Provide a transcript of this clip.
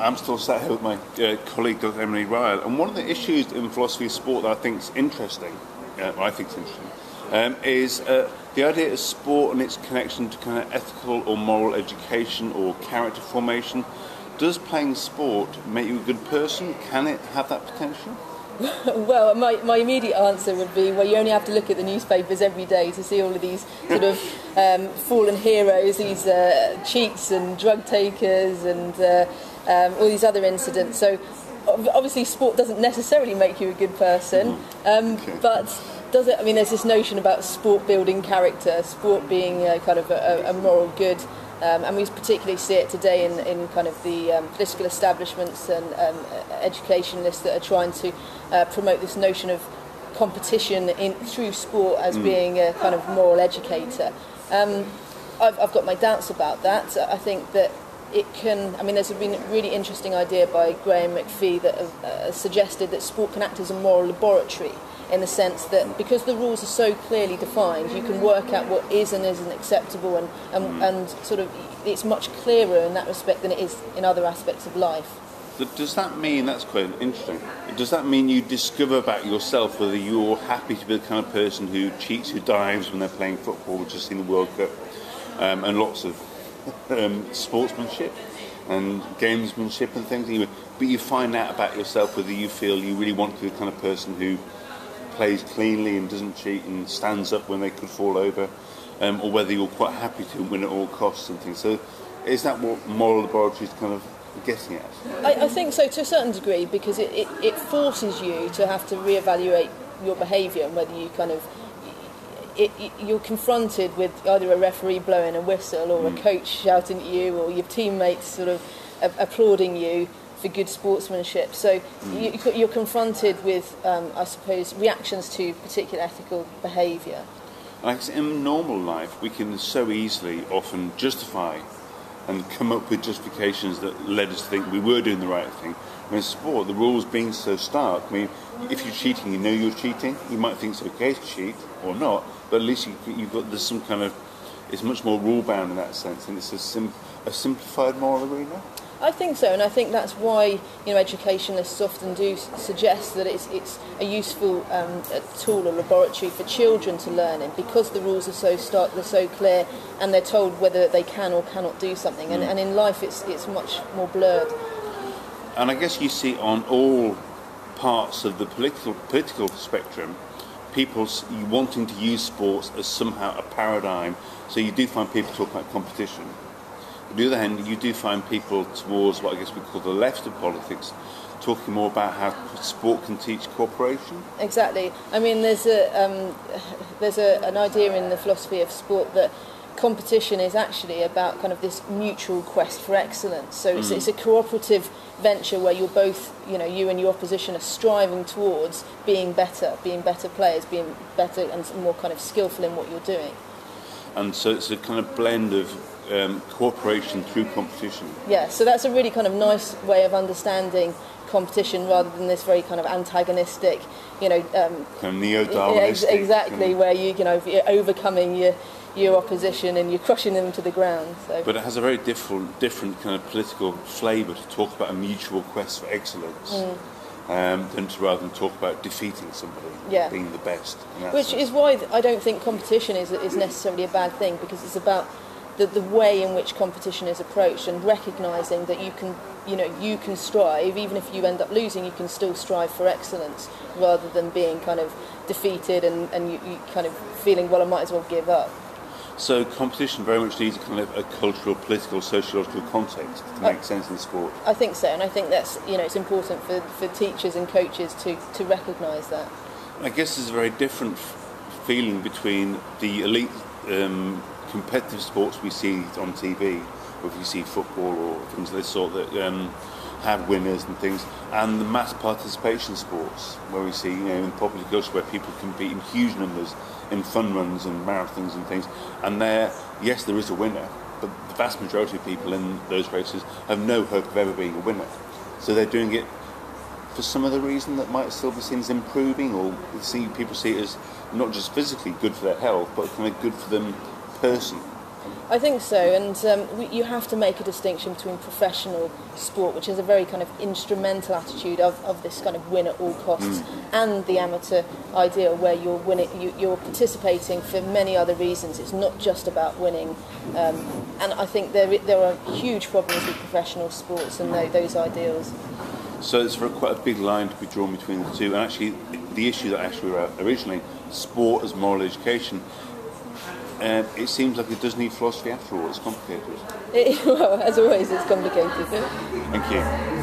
I'm still sat here with my colleague, Dr. Emily Ryle, and one of the issues in philosophy of sport that I think is interesting, is the idea of sport and its connection to kind of ethical or moral education or character formation. Does playing sport make you a good person? Can it have that potential? Well, my immediate answer would be, well, you only have to look at the newspapers every day to see all of these sort of fallen heroes, these cheats and drug takers and all these other incidents. So obviously sport doesn't necessarily make you a good person, but does it? I mean, there's this notion about sport building character, sport being kind of a moral good. And we particularly see it today in kind of the political establishments and educationalists that are trying to promote this notion of competition through sport as being a kind of moral educator. I've got my doubts about that. I think that it can. I mean, there's been a really interesting idea by Graham McPhee that suggested that sport can act as a moral laboratory, in the sense that because the rules are so clearly defined, you can work out what is and isn't acceptable, and sort of it's much clearer in that respect than it is in other aspects of life. Does that mean, that's quite interesting, does that mean you discover about yourself whether you're happy to be the kind of person who cheats, who dives when they're playing football, which is in the World Cup, and lots of sportsmanship and gamesmanship and things, but you find out about yourself whether you feel you really want to be the kind of person who plays cleanly and doesn't cheat and stands up when they could fall over, or whether you're quite happy to win at all costs and things. So is that what moral laboratory is kind of getting at? I think so, to a certain degree, because it forces you to have to reevaluate your behaviour, and whether you kind of you're confronted with either a referee blowing a whistle or a coach shouting at you or your teammates sort of applauding you for good sportsmanship. So you're confronted with, I suppose, reactions to particular ethical behaviour. Like in normal life, we can so easily often justify and come up with justifications that led us to think we were doing the right thing. And in sport, the rules being so stark, I mean, if you're cheating, you know you're cheating. You might think it's okay to cheat or not, but at least there's some kind of, it's much more rule-bound in that sense, and it's a simplified moral arena. I think so, and I think that's why educationalists often do suggest that it's a useful tool or laboratory for children to learn in, because the rules are so stark, they're so clear, and they're told whether they can or cannot do something. And in life, it's much more blurred. And I guess you see on all parts of the political spectrum, people wanting to use sports as somehow a paradigm. So you do find people talk about competition. On the other hand, you do find people towards what I guess we call the left of politics talking more about how sport can teach cooperation. Exactly. I mean, there's an idea in the philosophy of sport that competition is actually about kind of this mutual quest for excellence. So it's a cooperative venture where you're both, you and your opposition are striving towards being better players, being better and more kind of skillful in what you're doing. And so it's a kind of blend of cooperation through competition. Yeah, so that's a really kind of nice way of understanding competition, rather than this very kind of antagonistic, kind of neo-Darwinistic. Yeah, exactly, where you're overcoming your opposition and you're crushing them to the ground. So. But it has a very different kind of political flavour to talk about a mutual quest for excellence. Rather than talk about defeating somebody, being the best. Which is why I don't think competition is necessarily a bad thing, because it's about the way in which competition is approached, and recognising that you can strive, even if you end up losing, you can still strive for excellence, rather than being kind of defeated and you kind of feeling, well, I might as well give up. So competition very much needs a kind of a cultural, political, sociological context to make sense in sport. I think so, and I think that's it's important for teachers and coaches to recognise that. I guess there's a very different feeling between the elite competitive sports we see on TV, or if you see football or things of this sort that have winners and things, and the mass participation sports where we see in popular culture where people compete in huge numbers in fun runs and marathons and things, and there is a winner, but the vast majority of people in those races have no hope of ever being a winner. So they're doing it for some other reason that might still be seen as improving, or people see it as not just physically good for their health, but kind of good for them personally. I think so, and you have to make a distinction between professional sport, which is a very kind of instrumental attitude of this kind of win at all costs, and the amateur ideal, where you're winning, you're participating for many other reasons. It's not just about winning, and I think there are huge problems with professional sports and those ideals. So it's quite a big line to be drawn between the two, and actually the issue that actually were originally sport as moral education. It seems like it does need philosophy after all. It's complicated. Well, as always, it's complicated. Thank you.